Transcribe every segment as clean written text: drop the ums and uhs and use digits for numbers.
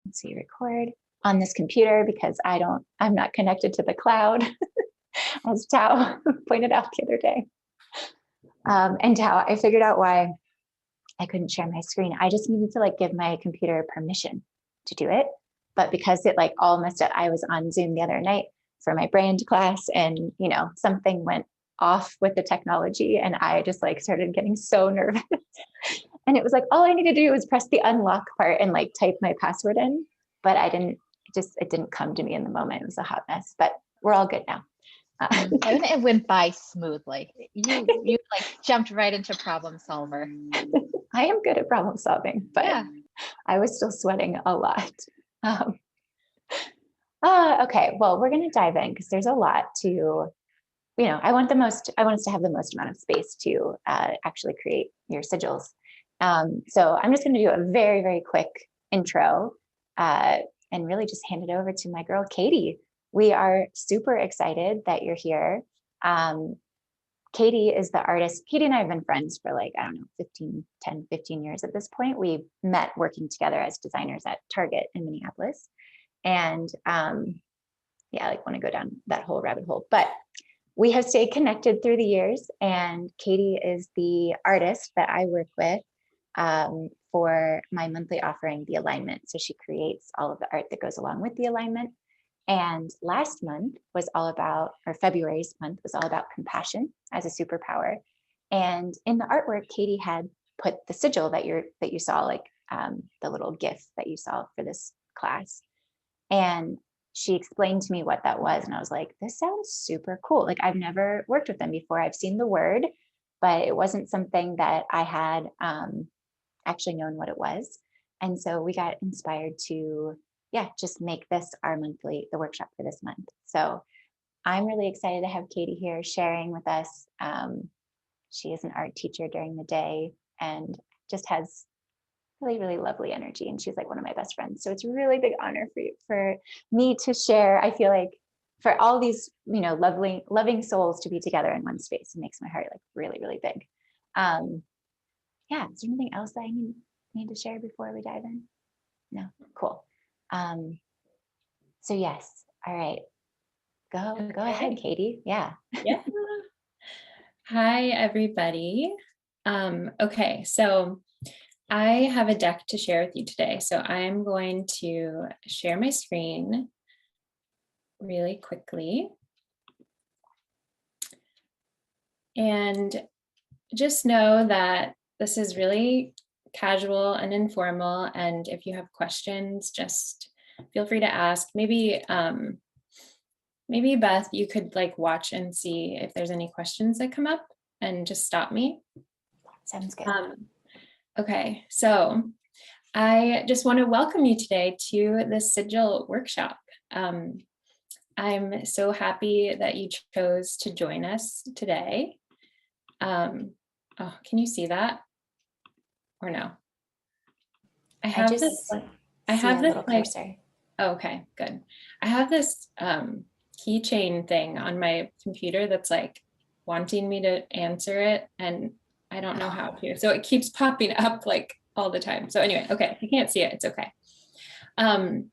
let's see, record on this computer because I'm not connected to the cloud, as Tao pointed out the other day. And Tao, I figured out why I couldn't share my screen. I just needed to like give my computer permission to do it. But because it like all messed up, I was on Zoom the other night for my brand class, and something went off with the technology, and I just like started getting so nervous. And it was like all I needed to do was press the unlock part and like type my password in, but it didn't come to me in the moment. It was a hot mess, but we're all good now. And it went by smoothly. You like jumped right into problem solver. I am good at problem solving, but yeah. I was still sweating a lot. Okay, well, we're going to dive in because there's a lot to, I want us to have the most amount of space to actually create your sigils. So I'm just going to do a very, very quick intro and really just hand it over to my girl, Katy. We are super excited that you're here. Katy is the artist. Katy and I have been friends for like, I don't know, 15 years at this point. We met working together as designers at Target in Minneapolis. And I want to go down that whole rabbit hole, but we have stayed connected through the years, and Katy is the artist that I work with for my monthly offering, The Alignment. So she creates all of the art that goes along with the alignment. And last month was all about, or February's month was all about compassion as a superpower. And in the artwork, Katy had put the sigil that you saw, like the little GIF that you saw for this class. And she explained to me what that was. And I was like, this sounds super cool. Like I've never worked with them before. I've seen the word, but it wasn't something that I had actually known what it was. And so we got inspired to, just make this the workshop for this month. So I'm really excited to have Katy here sharing with us. She is an art teacher during the day and just has really, really lovely energy. And she's like one of my best friends. So it's a really big honor for me to share. I feel like for all these, loving souls to be together in one space, it makes my heart like really, really big. Is there anything else that I need to share before we dive in? No, cool. So yes, all right, go ahead, Katy. Yeah. Hi, everybody. Okay, so I have a deck to share with you today. So I'm going to share my screen really quickly. And just know that this is really casual and informal. And if you have questions, just feel free to ask. Maybe Beth, you could like watch and see if there's any questions that come up and just stop me. Sounds good. Okay, so I just want to welcome you today to the Sigil workshop. I'm so happy that you chose to join us today. Can you see that? Or no? I have this cursor. Oh, okay, good. I have this keychain thing on my computer that's like wanting me to answer it, and I don't know how to. So it keeps popping up like all the time. So anyway, okay, if you can't see it, it's okay. But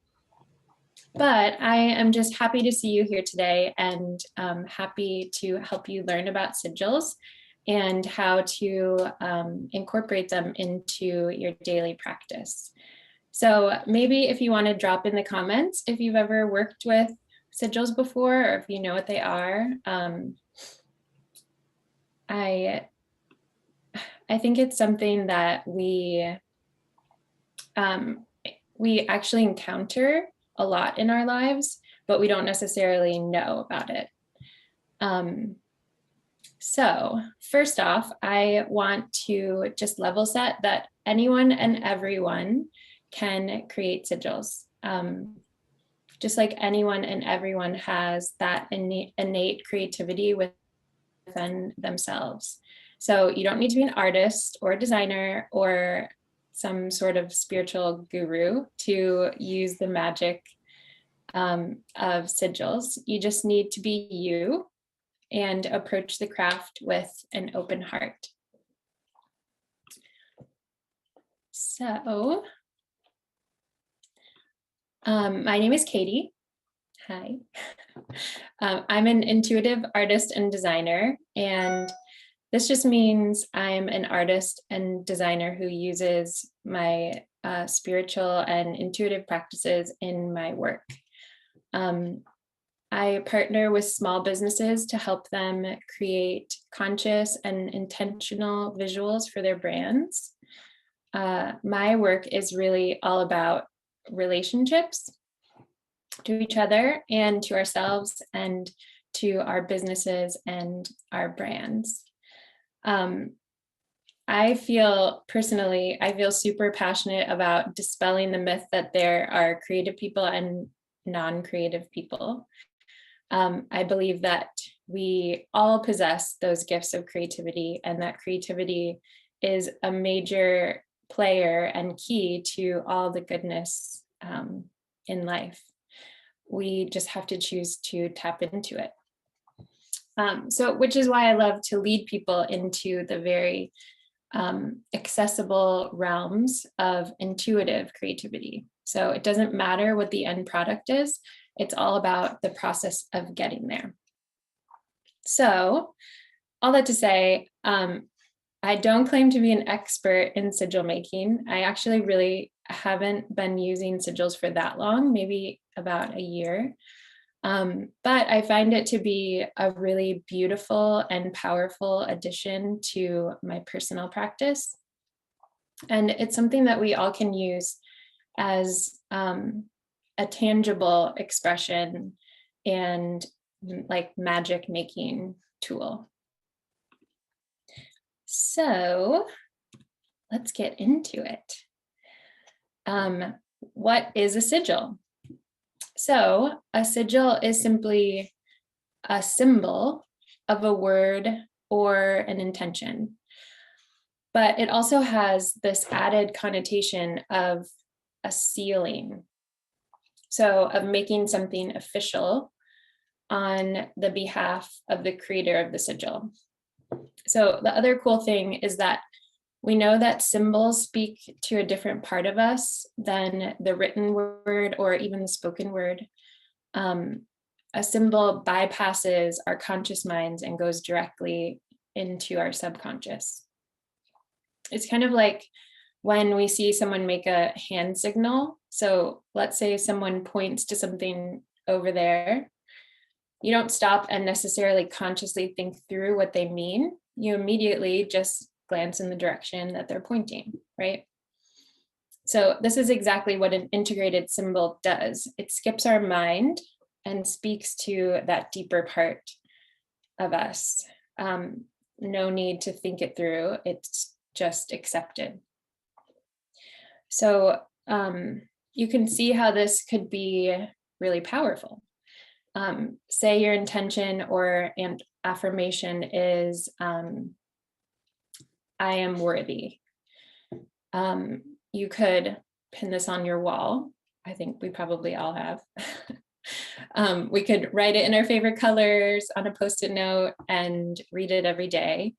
I am just happy to see you here today, and happy to help you learn about sigils and how to incorporate them into your daily practice. So maybe if you want to drop in the comments if you've ever worked with sigils before, or if you know what they are. I think it's something that we actually encounter a lot in our lives, but we don't necessarily know about it. So first off, I want to just level set that anyone and everyone can create sigils. Just like anyone and everyone has that innate creativity within themselves. So you don't need to be an artist or a designer or some sort of spiritual guru to use the magic of sigils. You just need to be you and approach the craft with an open heart. So My name is Katie. Hi. I'm an intuitive artist and designer, and this just means I'm an artist and designer who uses my spiritual and intuitive practices in my work. I partner with small businesses to help them create conscious and intentional visuals for their brands. My work is really all about relationships to each other and to ourselves and to our businesses and our brands. I feel super passionate about dispelling the myth that there are creative people and non-creative people. I believe that we all possess those gifts of creativity, and that creativity is a major player and key to all the goodness in life. We just have to choose to tap into it. Which is why I love to lead people into the very accessible realms of intuitive creativity. So it doesn't matter what the end product is, it's all about the process of getting there. So all that to say, I don't claim to be an expert in sigil making. I actually really haven't been using sigils for that long, maybe about a year. But I find it to be a really beautiful and powerful addition to my personal practice. And it's something that we all can use as a tangible expression and like magic making tool. So let's get into it. What is a sigil? So a sigil is simply a symbol of a word or an intention, but it also has this added connotation of a sealing. So of making something official on the behalf of the creator of the sigil. So the other cool thing is that we know that symbols speak to a different part of us than the written word or even the spoken word. A symbol bypasses our conscious minds and goes directly into our subconscious. It's kind of like when we see someone make a hand signal. So let's say someone points to something over there. You don't stop and necessarily consciously think through what they mean. You immediately just glance in the direction that they're pointing, right? So this is exactly what an integrated symbol does. It skips our mind and speaks to that deeper part of us. No need to think it through, it's just accepted. So you can see how this could be really powerful. Say your intention or an affirmation is, I am worthy. You could pin this on your wall. I think we probably all have. We could write it in our favorite colors on a Post-it note and read it every day.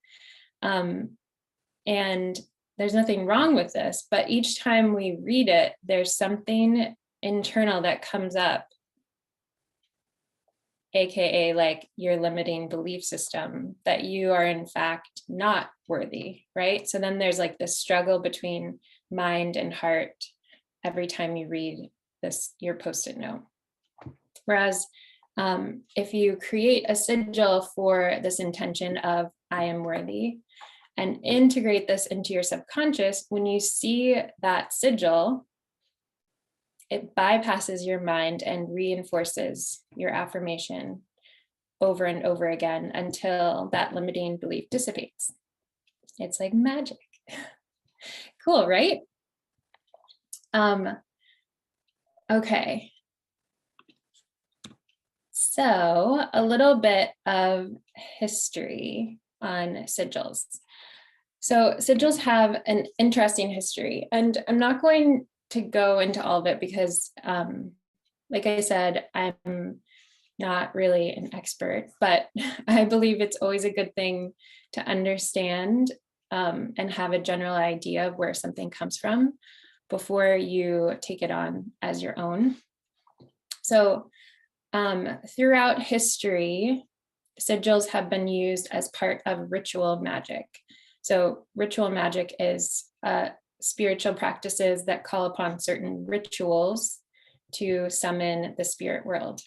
And there's nothing wrong with this, but each time we read it, there's something internal that comes up, AKA like your limiting belief system that you are in fact not worthy, right? So then there's like this struggle between mind and heart every time you read this, your Post-it note. Whereas if you create a sigil for this intention of I am worthy and integrate this into your subconscious, when you see that sigil, it bypasses your mind and reinforces your affirmation over and over again until that limiting belief dissipates. It's like magic. Cool, right? Okay. So a little bit of history on sigils. So sigils have an interesting history, and I'm not going to go into all of it because, like I said, I'm not really an expert, but I believe it's always a good thing to understand and have a general idea of where something comes from before you take it on as your own. So throughout history, sigils have been used as part of ritual magic. So ritual magic is spiritual practices that call upon certain rituals to summon the spirit world.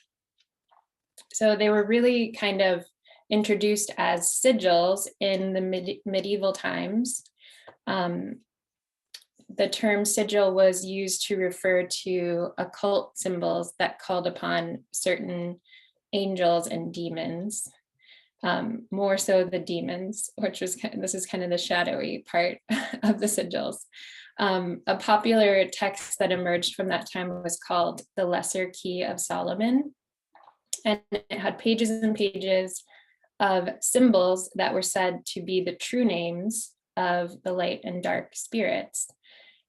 So they were really kind of introduced as sigils in the medieval times. The term sigil was used to refer to occult symbols that called upon certain angels and demons, more so the demons, which was this is kind of the shadowy part of the sigils. A popular text that emerged from that time was called the Lesser Key of Solomon, and it had pages and pages of symbols that were said to be the true names of the light and dark spirits.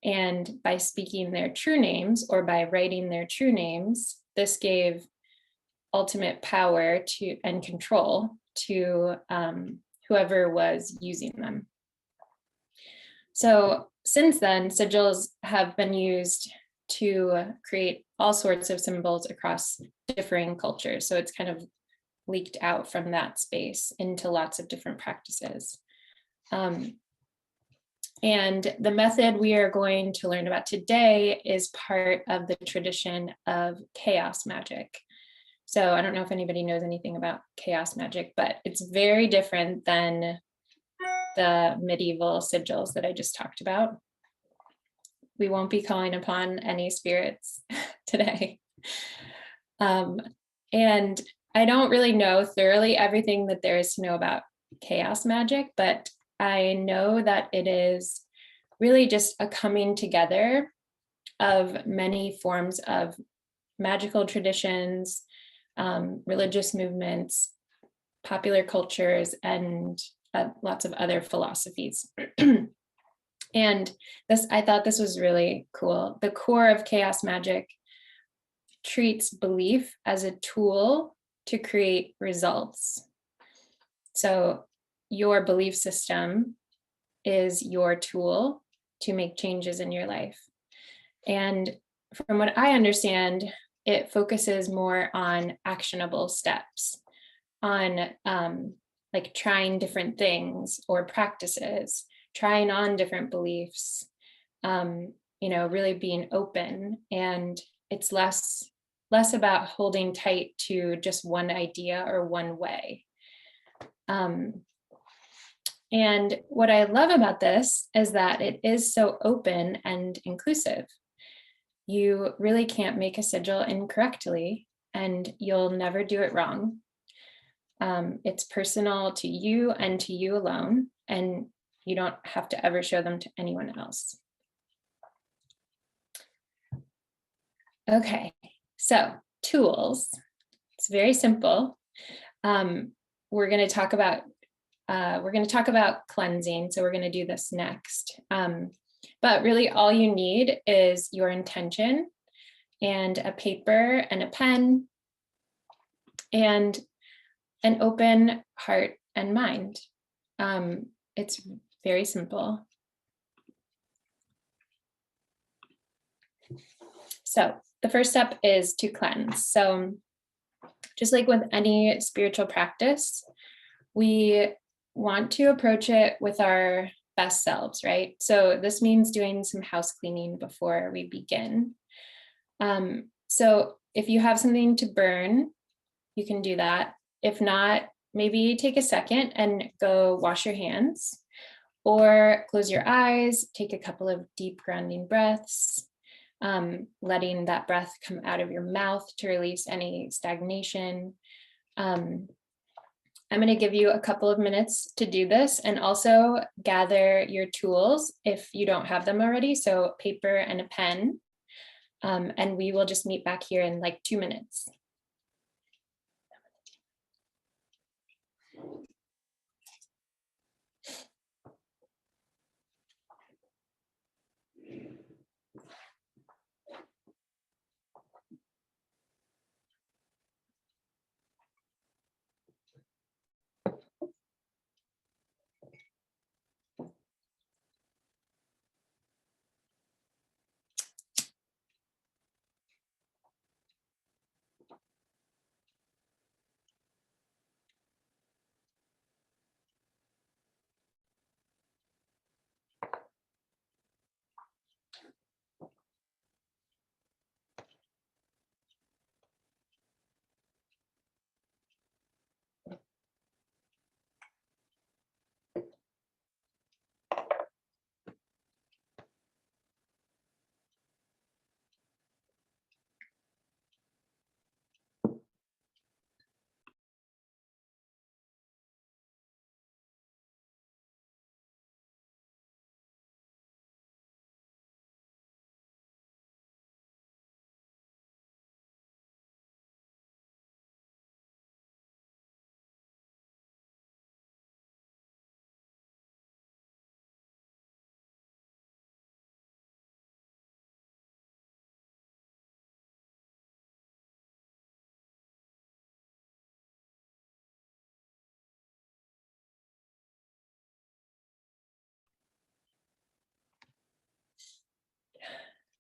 And by speaking their true names, or by writing their true names, this gave ultimate power to and control to whoever was using them. So since then, sigils have been used to create all sorts of symbols across differing cultures. So it's kind of leaked out from that space into lots of different practices. And the method we are going to learn about today is part of the tradition of chaos magic. So I don't know if anybody knows anything about chaos magic, but it's very different than the medieval sigils that I just talked about. We won't be calling upon any spirits today. And I don't really know thoroughly everything that there is to know about chaos magic, but I know that it is really just a coming together of many forms of magical traditions, religious movements, popular cultures, and lots of other philosophies. And I thought this was really cool. The core of chaos magic treats belief as a tool to create results. So your belief system is your tool to make changes in your life. And from what I understand, it focuses more on actionable steps, on like trying different things or practices, trying on different beliefs, really being open. And it's less about holding tight to just one idea or one way. And what I love about this is that it is so open and inclusive. You really can't make a sigil incorrectly, and you'll never do it wrong. It's personal to you and to you alone, and you don't have to ever show them to anyone else. Okay, so tools. It's very simple. We're going to talk about cleansing, so we're going to do this next. But really all you need is your intention and a paper and a pen and an open heart and mind. It's very simple. So the first step is to cleanse. So just like with any spiritual practice, we want to approach it with our best selves, right? So this means doing some house cleaning before we begin. So if you have something to burn, you can do that. If not, maybe take a second and go wash your hands, or close your eyes, take a couple of deep grounding breaths, letting that breath come out of your mouth to release any stagnation. I'm going to give you a couple of minutes to do this, and also gather your tools if you don't have them already. So paper and a pen, and we will just meet back here in like 2 minutes.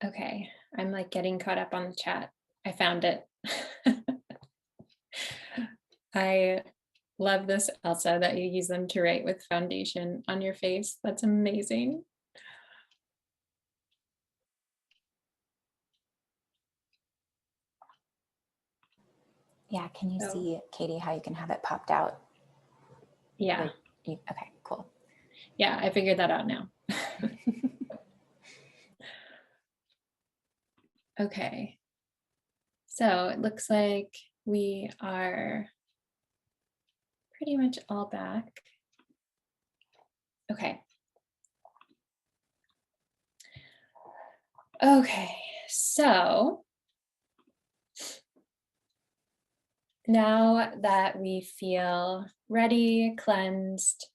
Okay, I'm like getting caught up on the chat. I found it. I love this, Elsa, that you use them to write with foundation on your face. That's amazing. Yeah, can you Oh. see, Katie, how you can have it popped out? Yeah. Okay, cool. Yeah, I figured that out now. Okay. So it looks like we are pretty much all back. Okay. Okay, so now that we feel ready, cleansed,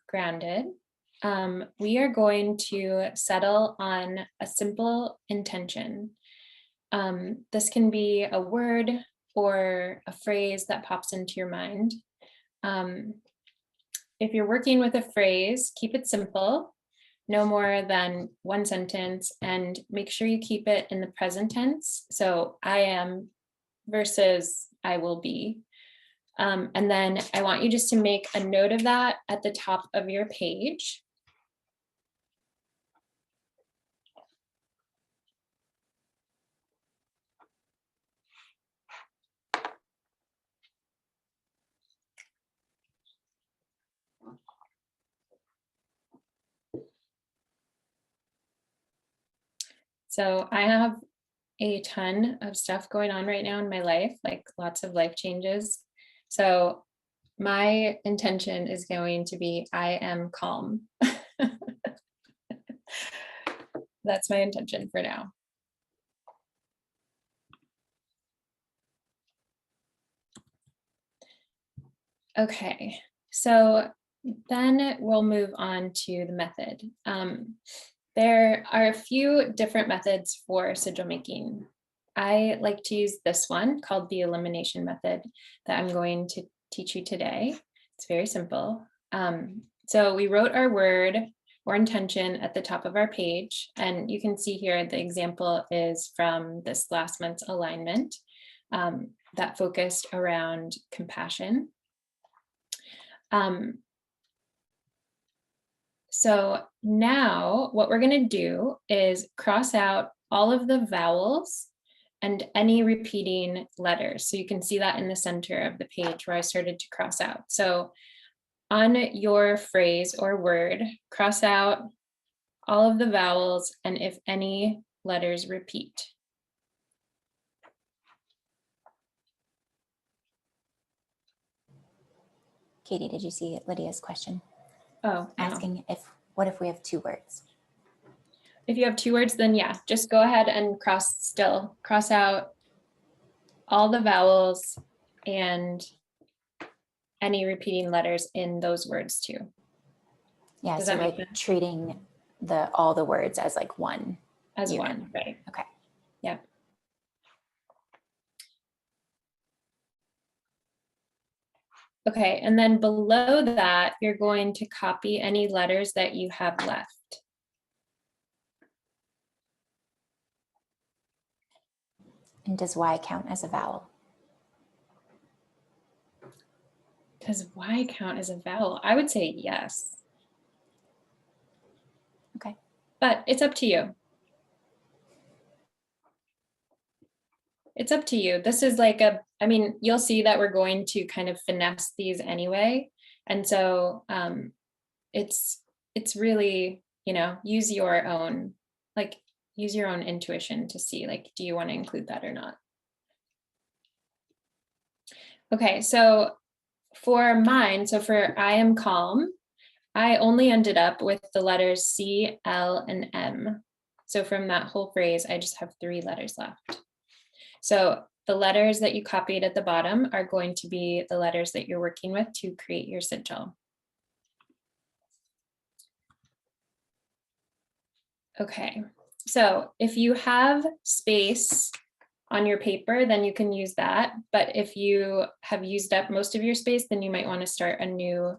grounded, we are going to settle on a simple intention. This can be a word or a phrase that pops into your mind. If you're working with a phrase, keep it simple, no more than one sentence, and make sure you keep it in the present tense. So I am versus I will be. And then I want you just to make a note of that at the top of your page. So I have a ton of stuff going on right now in my life, like lots of life changes. So my intention is going to be I am calm. That's my intention for now. Okay, so then we'll move on to the method. There are a few different methods for sigil making. I like to use this one called the Elimination Method that I'm going to teach you today. It's very simple. So we wrote our word or intention at the top of our page, and you can see here the example is from this last month's alignment that focused around compassion. So now what we're going to do is cross out all of the vowels and any repeating letters. So you can see that in the center of the page where I started to cross out. So on your phrase or word, cross out all of the vowels and if any letters repeat. Katie, did you see Lydia's question? Oh, no. Asking what if we have two words? If you have two words, then yeah, just go ahead and cross out all the vowels and any repeating letters in those words too. Yeah, Does so that make like sense? treating all the words as like one. As unit. one, right? Okay. Yeah. Okay, and then below that, you're going to copy any letters that you have left. And does Y count as a vowel? Does Y count as a vowel? I would say yes. Okay. But it's up to you. It's up to you. This is like you'll see that we're going to kind of finesse these anyway. And so it's really, use your own intuition to see, like, do you want to include that or not? Okay, so for mine, for I am calm, I only ended up with the letters C, L, and M. So from that whole phrase, I just have 3 letters left. So the letters that you copied at the bottom are going to be the letters that you're working with to create your sigil. Okay, so if you have space on your paper, then you can use that. But if you have used up most of your space, then you might want to start a new,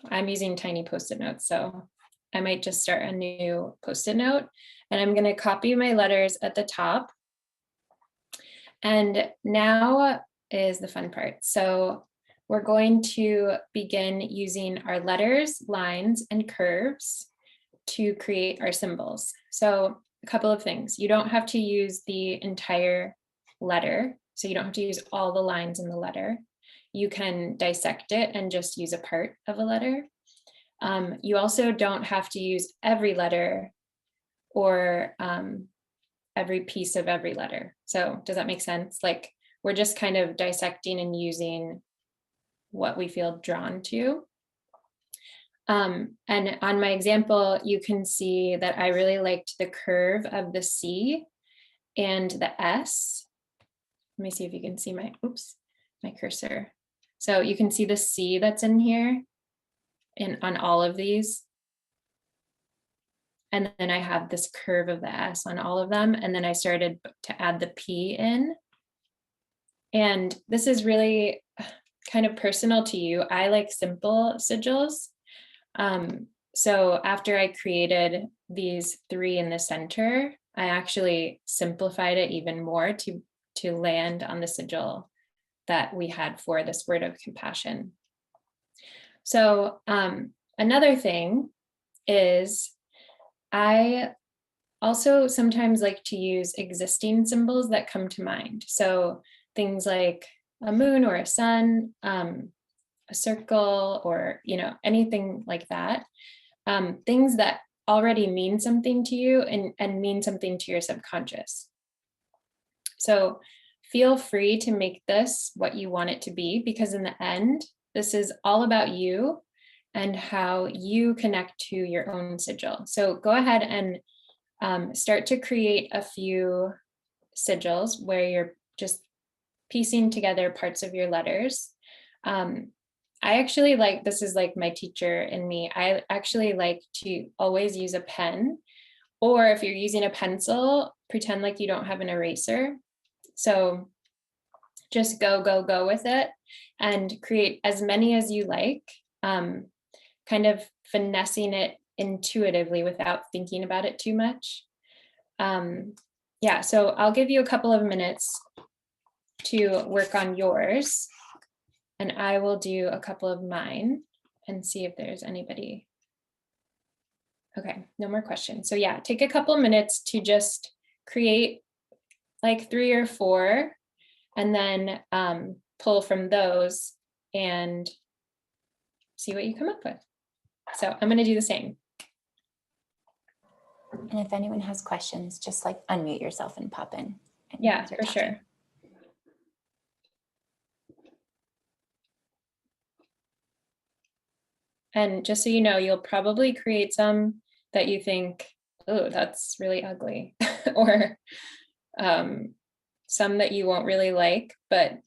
I'm using tiny Post-it notes, so I might just start a new Post-it note, and I'm going to copy my letters at the top. And now is the fun part. So we're going to begin using our letters, lines, and curves to create our symbols. So a couple of things. You don't have to use the entire letter. So you don't have to use all the lines in the letter. You can dissect it and just use a part of a letter. You also don't have to use every letter or every piece of every letter. So does that make sense? Like we're just kind of dissecting and using what we feel drawn to. And on my example, you can see that I really liked the curve of the C and the S. Let me see if you can see my cursor. So you can see the C that's in here and on all of these. And then I have this curve of the S on all of them. And then I started to add the P in. And this is really kind of personal to you. I like simple sigils. So after I created these 3 in the center, I actually simplified it even more to land on the sigil that we had for this word of compassion. So another thing is I also sometimes like to use existing symbols that come to mind. So things like a moon or a sun, a circle, or anything like that. Things that already mean something to you and mean something to your subconscious. So feel free to make this what you want it to be, because in the end, this is all about you and how you connect to your own sigil. So go ahead and start to create a few sigils where you're just piecing together parts of your letters. I actually like, this is like my teacher in me, I actually like to always use a pen, or if you're using a pencil, pretend like you don't have an eraser. So just go with it and create as many as you like, kind of finessing it intuitively without thinking about it too much. Yeah, so I'll give you a couple of minutes to work on yours, and I will do a couple of mine and see if there's anybody. Okay, no more questions. So yeah, take a couple minutes to just create like 3 or 4, and then pull from those and see what you come up with. So I'm going to do the same. And if anyone has questions, just like unmute yourself and pop in. Yeah, for sure. And just so you know, you'll probably create some that you think, oh, that's really ugly, or some that you won't really like, but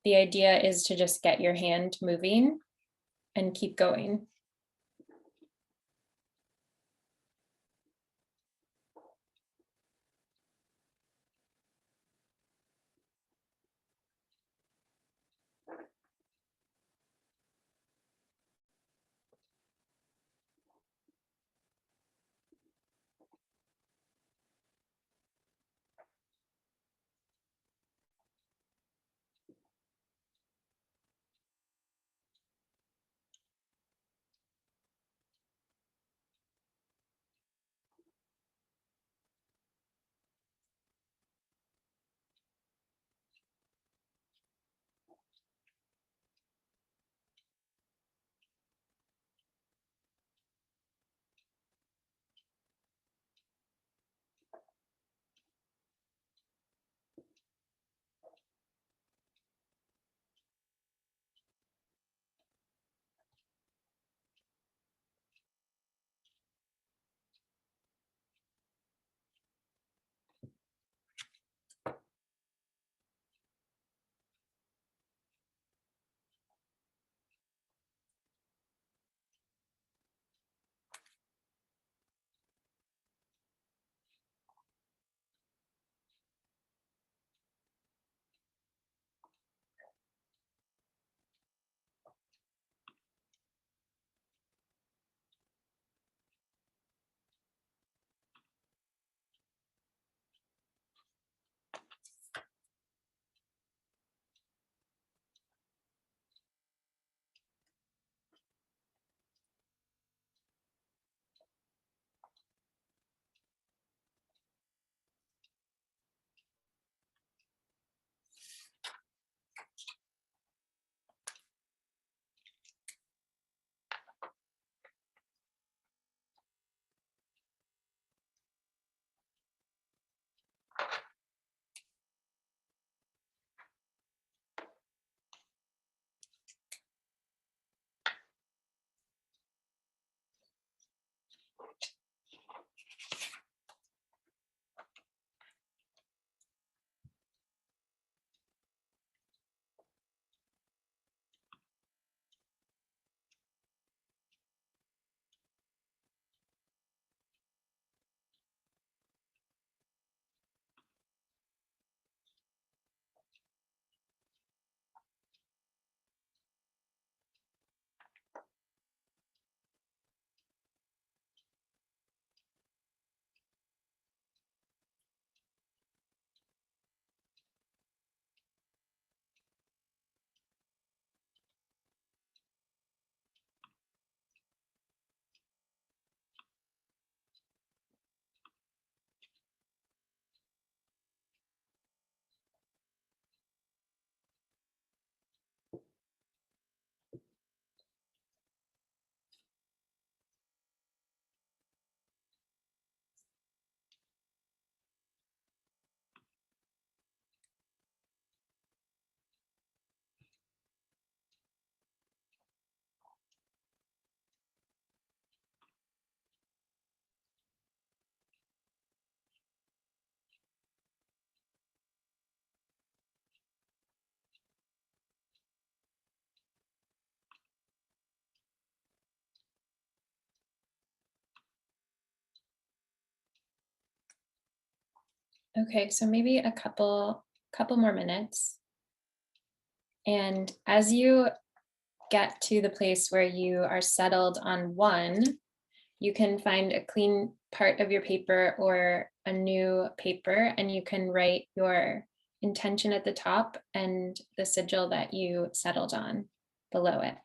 the idea is to just get your hand moving and keep going. Okay, so maybe a couple more minutes. And as you get to the place where you are settled on one, you can find a clean part of your paper or a new paper, and you can write your intention at the top and the sigil that you settled on below it.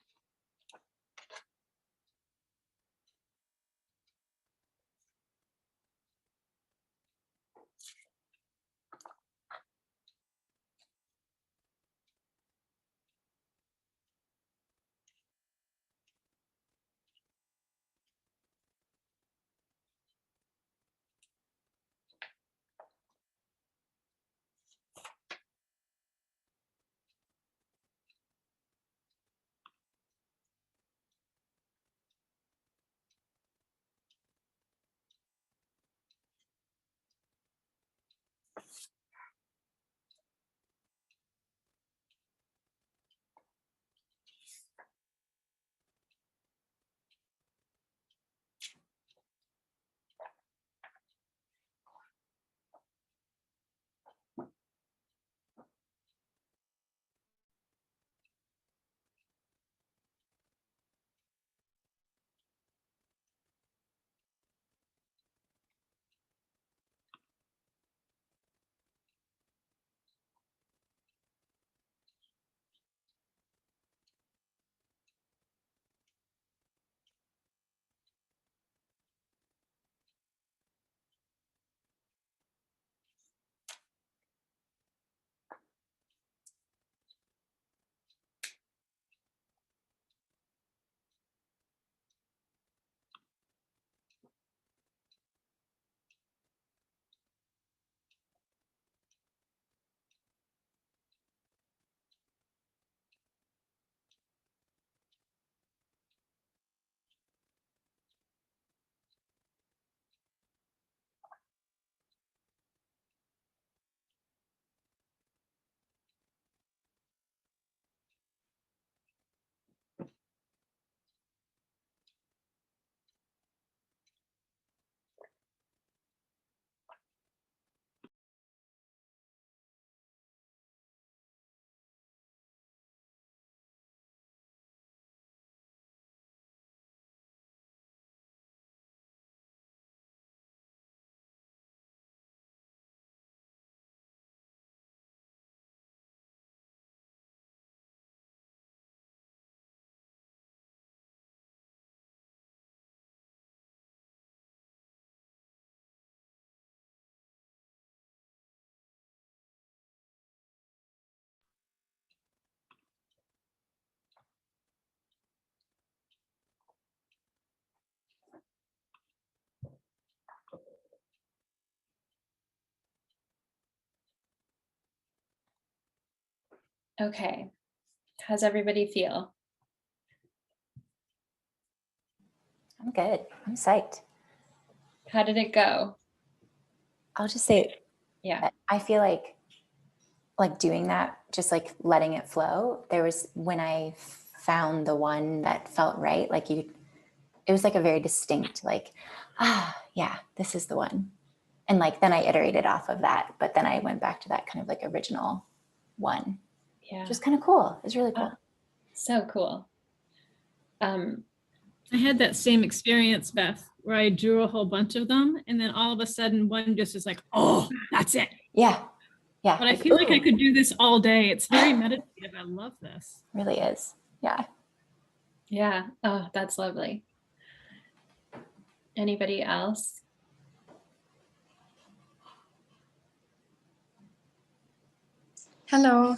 Okay, how's everybody feel? I'm good. I'm psyched. How did it go? I'll just say, Yeah. that I feel like doing that, just like letting it flow. There was when I found the one that felt right, like it was like a very distinct, like, yeah, this is the one. And like, then I iterated off of that, but then I went back to that kind of like original one. Yeah. Just kind of cool. It's really cool. So cool. I had that same experience, Beth, where I drew a whole bunch of them, and then all of a sudden one just is like, oh, that's it. Yeah. Yeah. But I feel like I could do this all day. It's very meditative. I love this. Really is. Yeah. Yeah. Oh, that's lovely. Anybody else? Hello.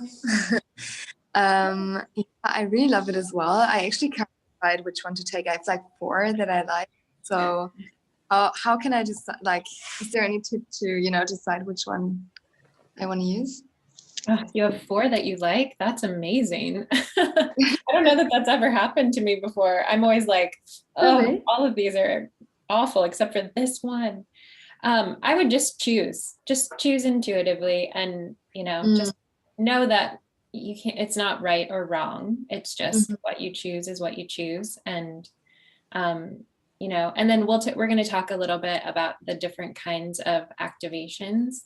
Yeah, I really love it as well. I actually can't decide which one to take. I have like 4 that I like. So how can I decide? Like, is there any tip to, decide which one I want to use? Oh, you have 4 that you like? That's amazing. I don't know that that's ever happened to me before. I'm always like, oh, Really? all of these are awful except for this one. I would just choose intuitively, and just know that you can't, it's not right or wrong. It's just what you choose is what you choose. And and then we're going to talk a little bit about the different kinds of activations.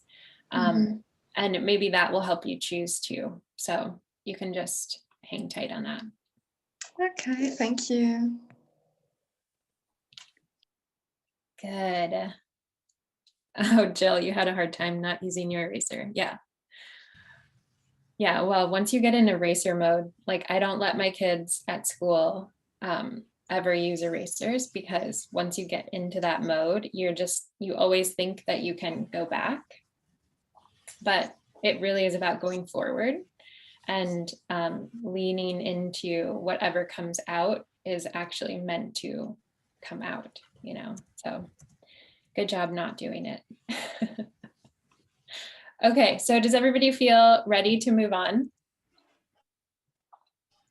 And maybe that will help you choose too. So you can just hang tight on that. Okay, thank you. Good. Oh, Jill, you had a hard time not using your eraser. Yeah. Yeah, well, once you get in eraser mode, like I don't let my kids at school ever use erasers, because once you get into that mode, you always think that you can go back, but it really is about going forward and leaning into whatever comes out is actually meant to come out, you know? So good job not doing it. Okay, so does everybody feel ready to move on?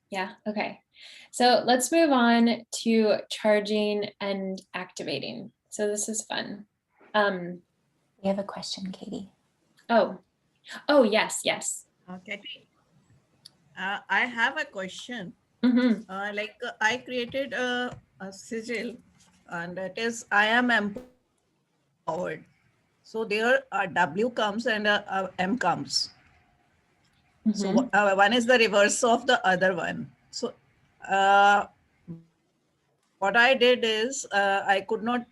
Yeah, okay. So let's move on to charging and activating. So this is fun. We have a question, Katie. Oh, yes. Katy, I have a question. I created a sigil, and it is I am empowered. So there a W comes and a M comes. So one is the reverse of the other one. So what I did is I could not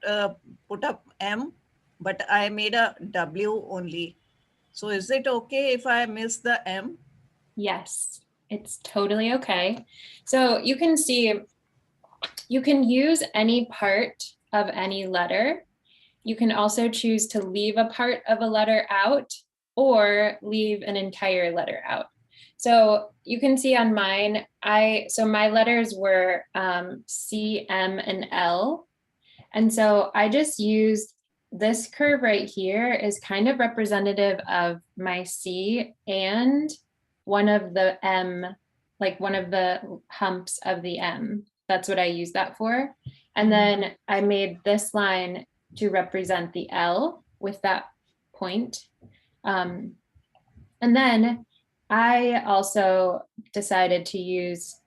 put up M, but I made a W only. So is it okay if I miss the M? Yes, it's totally okay. So you can see, you can use any part of any letter. You can also choose to leave a part of a letter out or leave an entire letter out. So you can see on mine, so my letters were C, M, and L. And so I just used this curve right here is kind of representative of my C and one of the M, like one of the humps of the M. That's what I use that for. And then I made this line to represent the L with that point. And then I also decided to use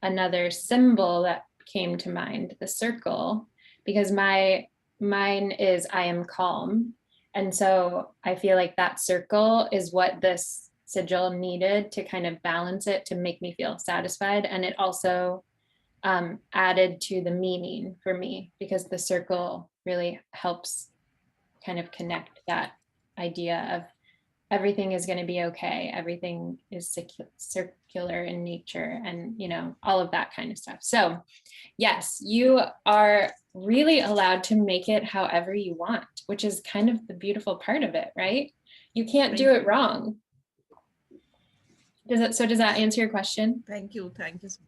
another symbol that came to mind, the circle, because mine is I am calm. And so I feel like that circle is what this sigil needed to kind of balance it, to make me feel satisfied. And it also added to the meaning for me, because the circle really helps kind of connect that idea of everything is going to be okay. Everything is circular in nature, and, you know, all of that kind of stuff. So yes, you are really allowed to make it however you want, which is kind of the beautiful part of it, right? You can't do it wrong. Does that answer your question? Thank you so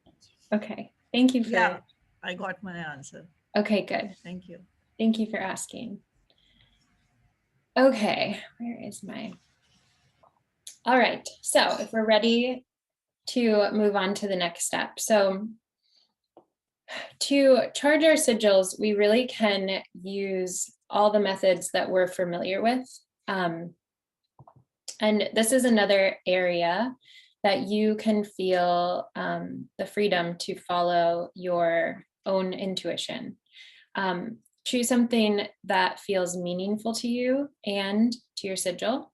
much. Okay, thank you for Yeah, I got my answer. Okay, good. Thank you. Thank you for asking. Okay, where is my... All right, so if we're ready to move on to the next step. So to charge our sigils, we really can use all the methods that we're familiar with. And this is another area that you can feel the freedom to follow your own intuition. Choose something that feels meaningful to you and to your sigil.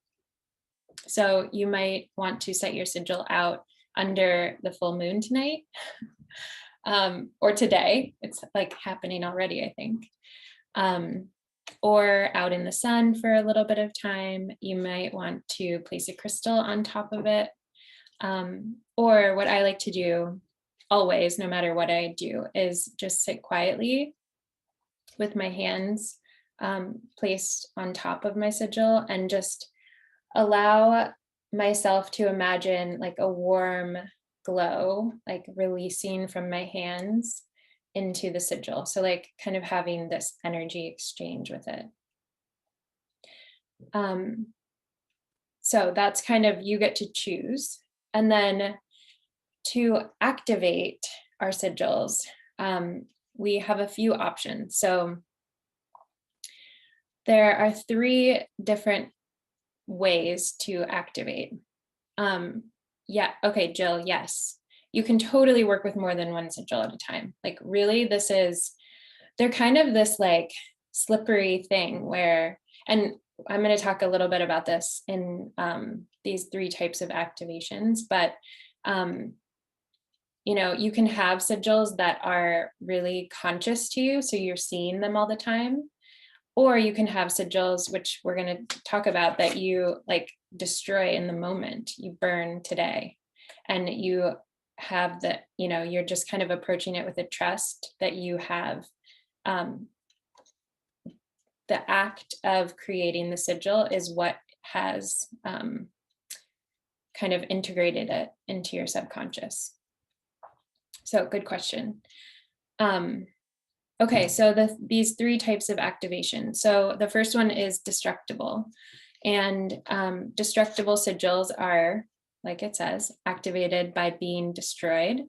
So you might want to set your sigil out under the full moon tonight, or today. It's like happening already, I think. Or out in the sun for a little bit of time. You might want to place a crystal on top of it. Or what I like to do always, no matter what I do, is just sit quietly with my hands placed on top of my sigil, and just allow myself to imagine like a warm glow, like releasing from my hands into the sigil. So like kind of having this energy exchange with it. So that's kind of, you get to choose. And then to activate our sigils, we have a few options. So there are 3 different ways to activate. Yeah, okay, Jill, yes. You can totally work with more than one sigil at a time. Like really, they're kind of this like slippery thing where, and I'm going to talk a little bit about this in these 3 types of activations, but you know, you can have sigils that are really conscious to you, so you're seeing them all the time, or you can have sigils, which we're going to talk about, that you like destroy in the moment, you burn today, and you have the, you know, you're just kind of approaching it with a trust that you have the act of creating the sigil is what has kind of integrated it into your subconscious. So good question. Okay, so these 3 types of activation. So the first one is destructible, and destructible sigils are, like it says, activated by being destroyed.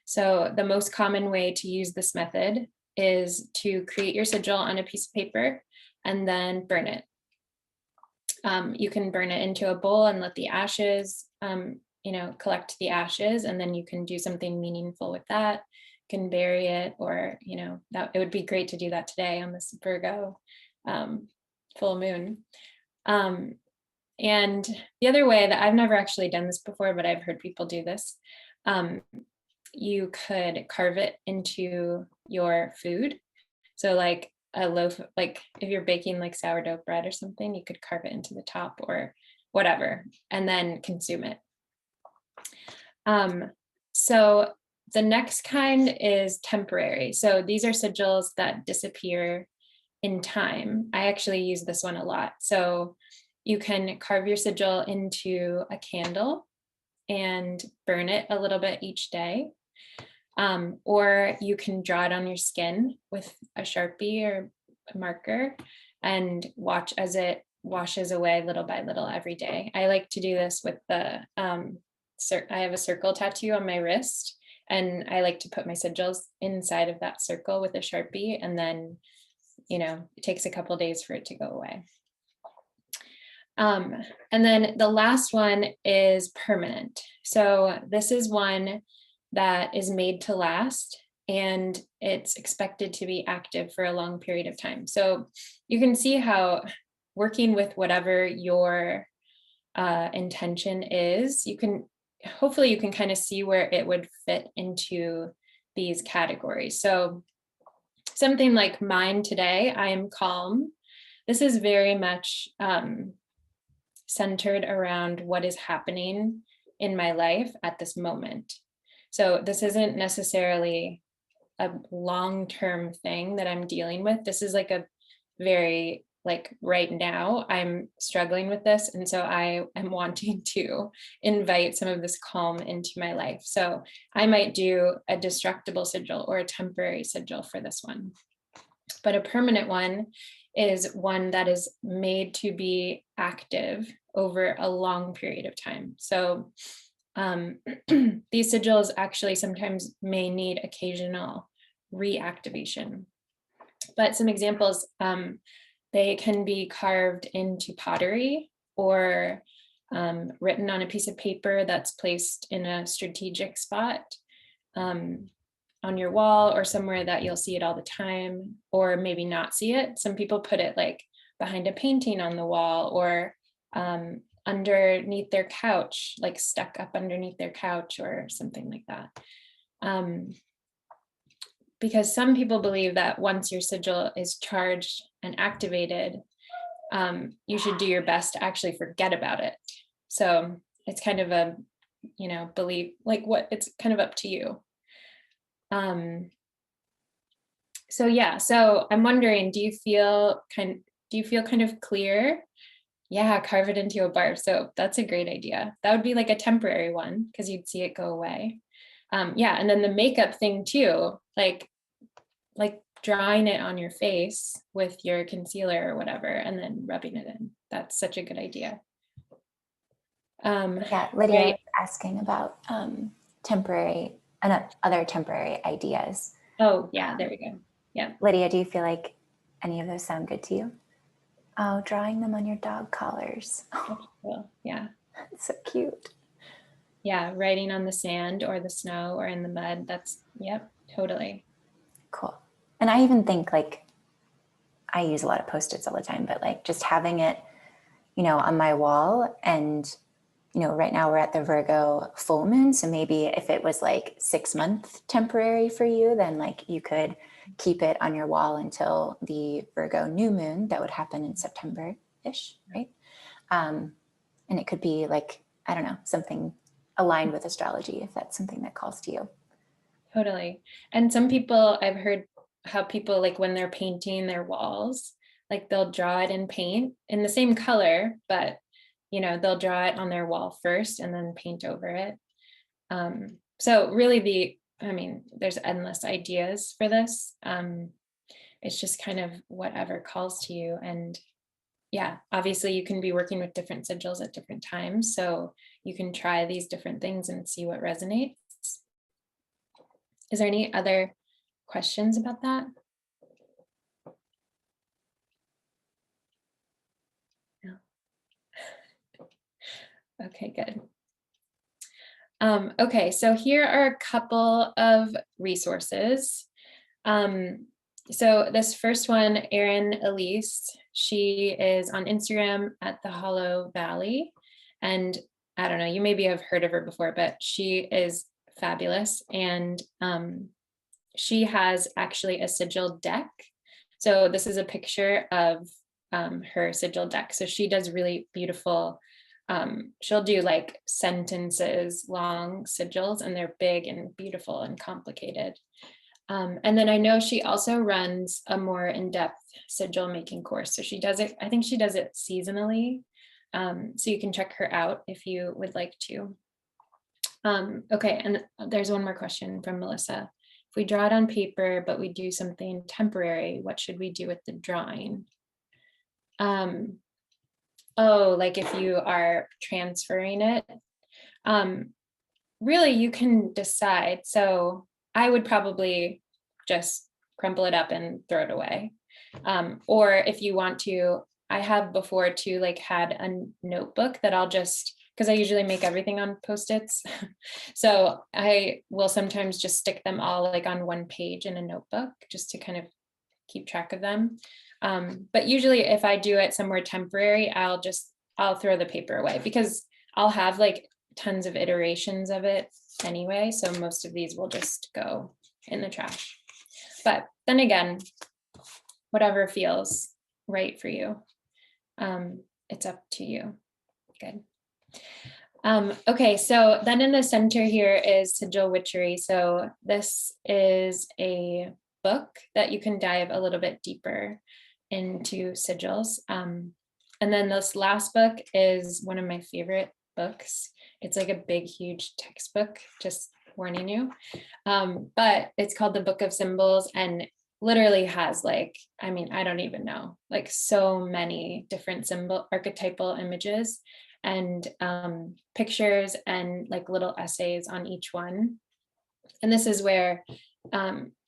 So the most common way to use this method is to create your sigil on a piece of paper and then burn it. You can burn it into a bowl and let the ashes, you know, collect the ashes, and then you can do something meaningful with that. You can bury it, or, you know, that it would be great to do that today on this Virgo full moon. And the other way that I've never actually done this before, but I've heard people do this, you could carve it into your food. So like a loaf, like if you're baking like sourdough bread or something, you could carve it into the top or whatever, and then consume it. So the next kind is temporary. So these are sigils that disappear in time. I actually use this one a lot. So you can carve your sigil into a candle and burn it a little bit each day. Or you can draw it on your skin with a Sharpie or a marker and watch as it washes away little by little every day. I like to do this with the, I have a circle tattoo on my wrist, and I like to put my sigils inside of that circle with a Sharpie, and then, you know, it takes a couple days for it to go away. And then the last one is permanent. So this is one that is made to last, and it's expected to be active for a long period of time. So you can see how working with whatever your intention is, you can, hopefully you can kind of see where it would fit into these categories. So something like mine today, I am calm. This is very much centered around what is happening in my life at this moment. So this isn't necessarily a long-term thing that I'm dealing with. This is like a very, like right now, I'm struggling with this. And so I am wanting to invite some of this calm into my life. So I might do a destructible sigil or a temporary sigil for this one. But a permanent one is one that is made to be active over a long period of time. So these sigils actually sometimes may need occasional reactivation. But some examples, they can be carved into pottery or written on a piece of paper that's placed in a strategic spot on your wall, or somewhere that you'll see it all the time, or maybe not see it. Some people put it like behind a painting on the wall, or underneath their couch, like stuck up underneath their couch or something like that. Because some people believe that once your sigil is charged and activated, you should do your best to actually forget about it. So it's kind of a, you know, belief, like what, it's kind of up to you. So yeah, so I'm wondering, do you feel kind of clear? Yeah, carve it into a barb. So that's a great idea. That would be like a temporary one because you'd see it go away. Yeah, and then the makeup thing too, like drawing it on your face with your concealer or whatever, and then rubbing it in. That's such a good idea. Yeah, Lydia right. was asking about temporary and other temporary ideas. Oh yeah, there we go. Yeah. Lydia, do you feel like any of those sound good to you? Oh, drawing them on your dog collars. That's cool. Yeah. That's so cute. Yeah, writing on the sand or the snow or in the mud. That's, yep, totally. Cool. And I even think, like, I use a lot of Post-its all the time, but like just having it on my wall. And, right now we're at the Virgo full moon. So maybe if it was like 6-month temporary for you, then like you could keep it on your wall until the Virgo new moon that would happen in September-ish, right? And it could be like, I don't know, something aligned with astrology, if that's something that calls to you. Totally. And some people, I've heard how people, like when they're painting their walls, like they'll draw it in paint in the same color, but they'll draw it on their wall first and then paint over it. So really there's endless ideas for this. It's just kind of whatever calls to you. And yeah, obviously you can be working with different sigils at different times. So you can try these different things and see what resonates. Is there any other questions about that? No. Okay, good. Okay, so here are a couple of resources. So this first one, Erin Elise, she is on Instagram at the Hollow Valley. And I don't know, you maybe have heard of her before, but she is fabulous. And she has actually a sigil deck. So this is a picture of her sigil deck. So she does really beautiful, she'll do like sentences long sigils, and they're big and beautiful and complicated. And then I know she also runs a more in-depth sigil making course. So she does it, I think she does it seasonally. So you can check her out if you would like to. Okay, and there's one more question from Melissa. If we draw it on paper, but we do something temporary, what should we do with the drawing? Oh, like if you are transferring it, really you can decide. So I would probably just crumple it up and throw it away. Or if you want to, I have before too, like had a notebook that I'll just, because I usually make everything on Post-its. So I will sometimes just stick them all like on one page in a notebook just to kind of keep track of them. But usually if I do it somewhere temporary, I'll throw the paper away because I'll have like tons of iterations of it anyway. So most of these will just go in the trash. But then again, whatever feels right for you, it's up to you. Good. Okay, so then in the center here is Sigil Witchery. So this is a book that you can dive a little bit deeper into sigils. And then this last book is one of my favorite books. It's like a big, huge textbook, just warning you. But it's called the Book of Symbols, and literally has like, I mean, I don't even know, like so many different symbol archetypal images and pictures and like little essays on each one. And this is where,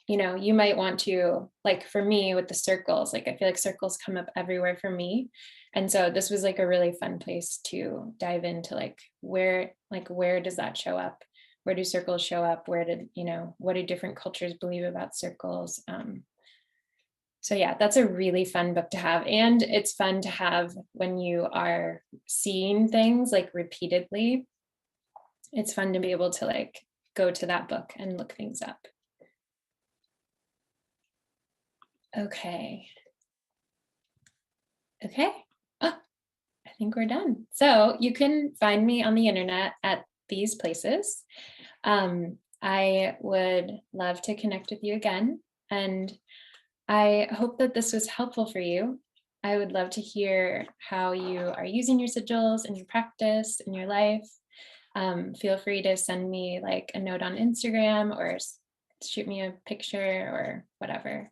you might want to, like for me with the circles, like I feel like circles come up everywhere for me. And so this was like a really fun place to dive into like where does that show up? Where do circles show up? What do different cultures believe about circles? So yeah, that's a really fun book to have. And it's fun to have when you are seeing things like repeatedly. It's fun to be able to like go to that book and look things up. Okay. Oh, I think we're done. So you can find me on the internet at these places. I would love to connect with you again, and I hope that this was helpful for you. I would love to hear how you are using your sigils in your practice, in your life. Feel free to send me like a note on Instagram or shoot me a picture or whatever.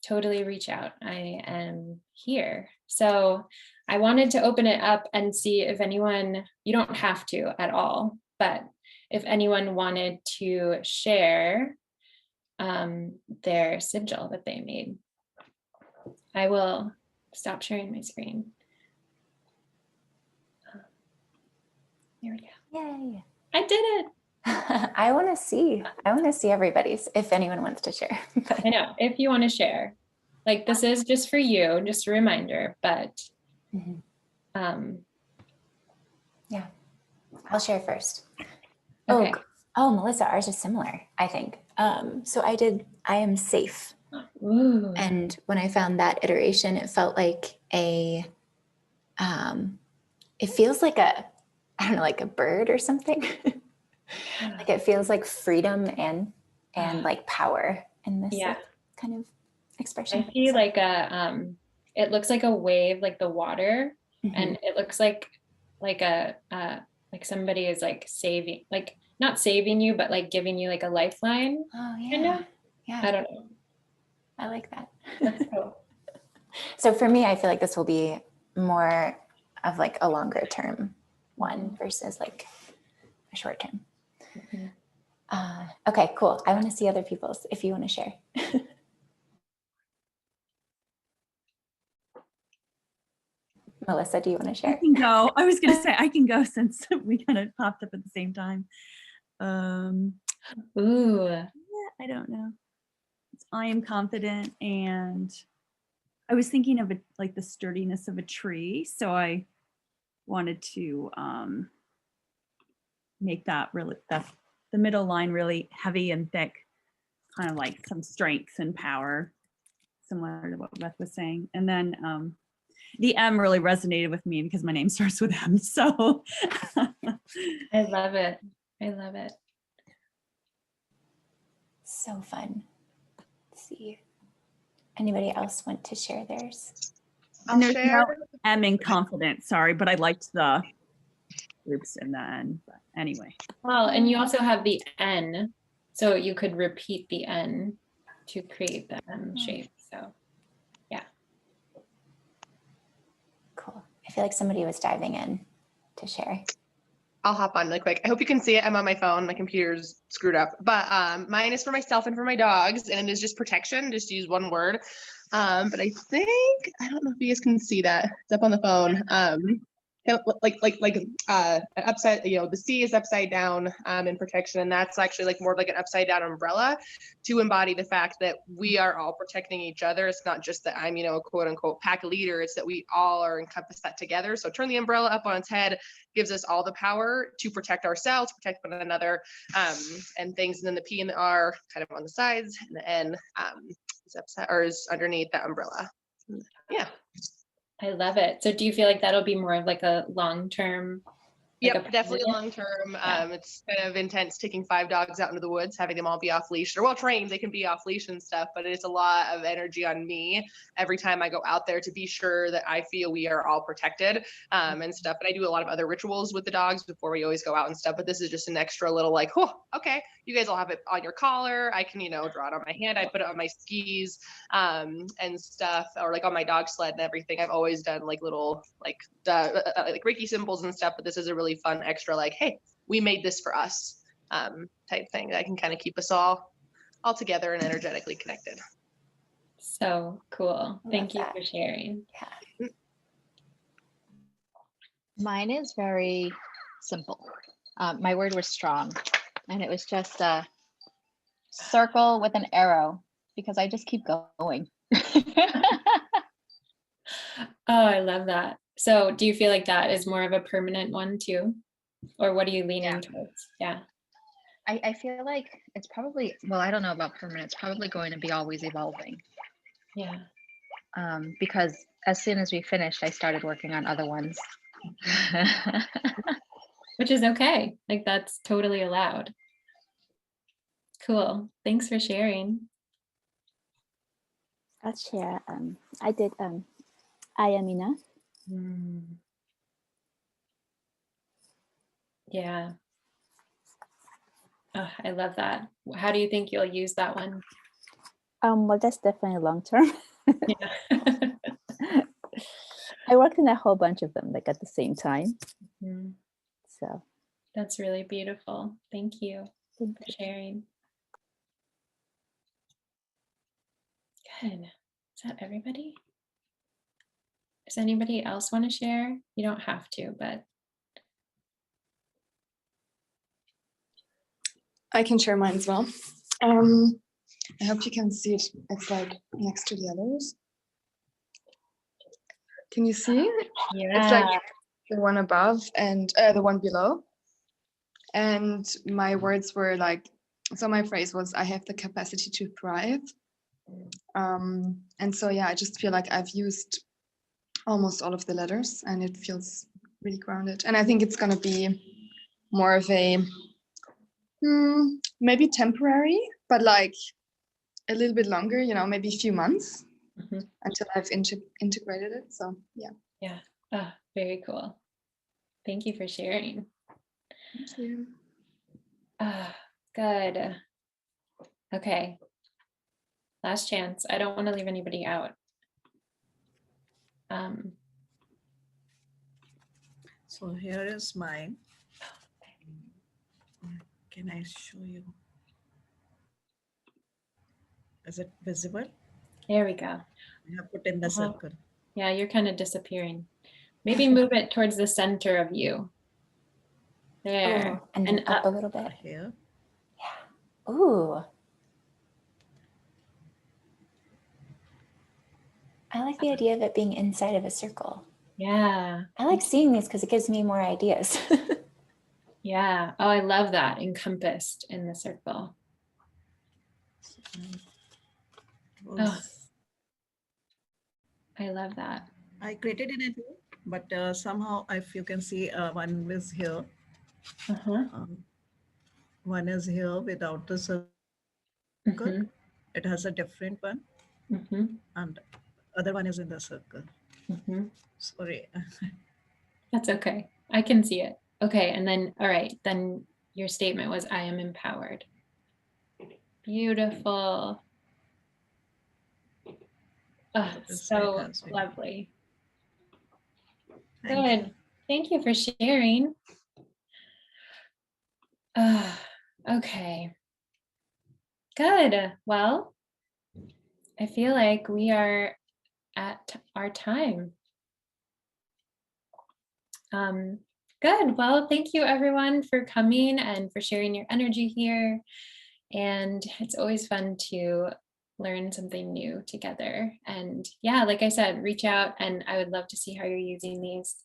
Totally reach out. I am here. So I wanted to open it up and see if anyone, you don't have to at all, but if anyone wanted to share their sigil that they made. I will stop sharing my screen. There we go. Yay. I did it. I want to see everybody's, if anyone wants to share. I know, if you want to share. Like this is just for you, just a reminder, but Yeah, I'll share first. Okay. Oh, Melissa, ours is similar, I think. So I am safe. Ooh. And when I found that iteration, it felt like it feels like I don't know, like a bird or something. Like it feels like freedom and like power in this Yeah. like, kind of expression. I see like it looks like a wave, like the water, and it looks like a like somebody is like saving, like not saving you, but like giving you like a lifeline. Oh yeah. Kind of? Yeah. I don't know. I like that. That's cool. So for me, I feel like this will be more of like a longer term one versus like a short term. Okay, cool. I want to see other people's if you want to share. Melissa, do you want to I share? can go. I was going to say I can go since we kind of popped up at the same time. Ooh. Yeah, I don't know. I am confident, and I was thinking of it like the sturdiness of a tree, so I wanted to make that really the middle line really heavy and thick, kind of like some strength and power, similar to what Beth was saying. And then the M really resonated with me because my name starts with M. So I love it. I love it. So fun. Let's see. Anybody else want to share theirs? and there's no M in confident, sorry, but I liked the groups in the N. But anyway. Well, and you also have the N, so you could repeat the N to create the M shape. So yeah. Cool. I feel like somebody was diving in to share. I'll hop on really quick. I hope you can see it. I'm on my phone. My computer's screwed up. But mine is for myself and for my dogs, and it is just protection. Just use one word. But I think, I don't know if you guys can see that. It's up on the phone. Upside, the C is upside down in protection, and that's actually like more like an upside down umbrella to embody the fact that we are all protecting each other. It's not just that I'm, a quote unquote pack leader. It's that we all are encompassed that together. So turn the umbrella up on its head gives us all the power to protect ourselves, protect one another, and things. And then the P and the R kind of on the sides, and the N is upside or is underneath that umbrella. Yeah. I love it. So do you feel like that'll be more of like a long-term? Yep, definitely long term. It's kind of intense taking 5 dogs out into the woods, having them all be off leash. They're well trained, they can be off leash and stuff, but it's a lot of energy on me every time I go out there to be sure that I feel we are all protected and stuff. And I do a lot of other rituals with the dogs before we always go out and stuff, but this is just an extra little like, oh, okay, you guys all have it on your collar. I can, draw it on my hand. I put it on my skis and stuff, or like on my dog sled and everything. I've always done like little like Reiki symbols and stuff, but this is a really fun extra like, hey, we made this for us type thing that can kind of keep us all together and energetically connected. So cool. Thank you for sharing. Yeah. Mine is very simple. My word was strong, and it was just a circle with an arrow because I just keep going. Oh, I love that. So do you feel like that is more of a permanent one too? Or what are you leaning towards? Yeah. I feel like it's probably, well, I don't know about permanent. It's probably going to be always evolving. Yeah. Because as soon as we finished, I started working on other ones. Which is okay. Like that's totally allowed. Cool. Thanks for sharing. I'll share. I did I am enough. Yeah. Oh, I love that. How do you think you'll use that one? Well, that's definitely long term. Yeah. I worked on a whole bunch of them like at the same time. So that's really beautiful. Thank you for sharing. Good. Is that everybody? Does anybody else want to share? You don't have to, but. I can share mine as well. I hope you can see it. It's like next to the others. Can you see? It's Yeah. like the one above and the one below. And my words were like, so my phrase was, I have the capacity to thrive. And so, yeah, I just feel like I've used almost all of the letters and it feels really grounded. And I think it's going to be more of a maybe temporary, but like a little bit longer, you know, maybe a few months until I've integrated it. So, yeah. Yeah. Oh, very cool. Thank you for sharing. Thank you. Good. Okay. Last chance. I don't want to leave anybody out. So here is mine. Can I show you? Is it visible? There we go. I have put in the circle. Yeah, you're kind of disappearing. Maybe move it towards the center of you. There. Oh, and then up a little bit. Here. Yeah. Ooh. I like the idea of it being inside of a circle. Yeah. I like seeing these because it gives me more ideas. Yeah. Oh, I love that. Encompassed in the circle. Oh, I love that. I created it, but somehow if you can see one is here. One is here without the circle. It has a different one. And other one is in the circle. Sorry. That's okay. I can see it. Okay. And then, all right. Then your statement was, I am empowered. Beautiful. Oh, so lovely. Good. Thank you for sharing. Okay. Good. Well, I feel like we are at our time. Good. Well, thank you everyone for coming and for sharing your energy here. And it's always fun to learn something new together. And yeah, like I said, reach out and I would love to see how you're using these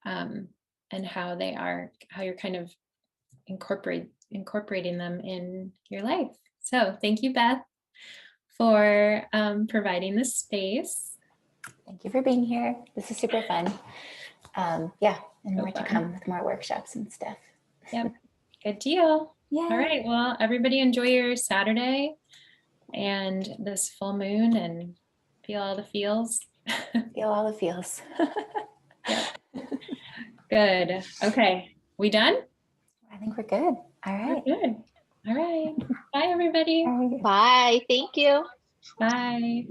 and how you're kind of incorporating them in your life. So thank you, Beth, for providing this space. Thank you for being here. This is super fun. Yeah, and more to fun. come with more workshops and stuff. Yep, good deal. Yeah. All right, well, everybody enjoy your Saturday and this full moon and feel all the feels. Feel all the feels. Yep. Good. Okay, we done? I think we're good. All right. We're good. All right. Bye, everybody. All right. Bye. Thank you. Bye.